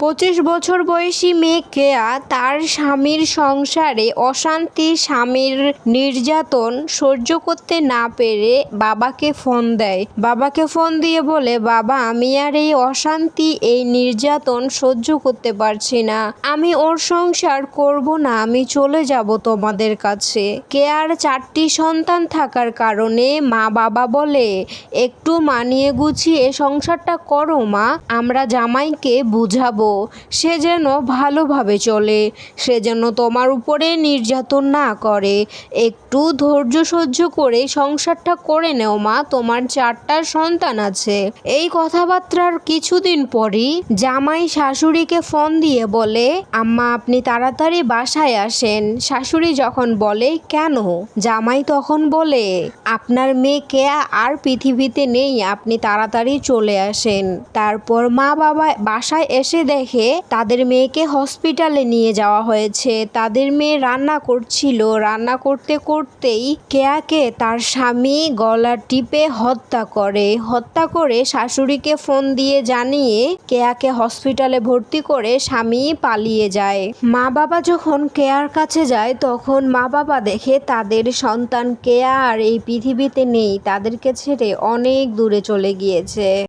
25 বছর বয়সী মেয়ে কেয়া তার স্বামীর সংসারে অশান্তি, স্বামীর নির্যাতন সহ্য করতে না পেরে বাবাকে ফোন দেয়। বাবাকে ফোন দিয়ে বলে, বাবা আমি আর এই অশান্তি, এই নির্যাতন সহ্য করতে পারছি না, আমি ওর সংসার করব না, আমি চলে যাব তোমাদের কাছে। কেয়ার 4টি সন্তান থাকার কারণে মা বাবা বলে, একটু মানিয়ে গুছিয়ে সংসারটা করো মা, আমরা জামাইকে বুঝাবো, সে যেন ভালোভাবে চলে, সে যেন তোমার উপরে নির্যাতন না করে, একটু ধৈর্য সহ্য করে সংসারটা করে নেও মা, তোমার 4টা সন্তান আছে। এই কথাবার্তার কিছুদিন পরই জামাই শাশুড়িকে ফোন দিয়ে বলে, আম্মা আপনি তাড়াতাড়ি বাসায় আসেন। শাশুড়ি যখন বলে কেন, জামাই তখন বলে, আপনার মেয়ে কেয়া আর পৃথিবীতে নেই, আপনি তাড়াতাড়ি চলে আসেন। তারপর মা বাবা বাসায় এসে দেখে তাদের মেয়েকে হসপিটালে নিয়ে যাওয়া হয়েছে। তাদের মেয়ে রান্না করছিল, রান্না করতে করতেই কেয়াকে তার স্বামী গলা টিপে হত্যা করে শাশুড়িকে ফোন দিয়ে জানিয়ে কেয়াকে হসপিটালে ভর্তি করে স্বামী পালিয়ে যায়। মা বাবা যখন কেয়ার কাছে যায় তখন মা বাবা দেখে তাদের সন্তান কেয়া আর এই পৃথিবীতে নেই, তাদেরকে ছেড়ে অনেক দূরে চলে গিয়েছে।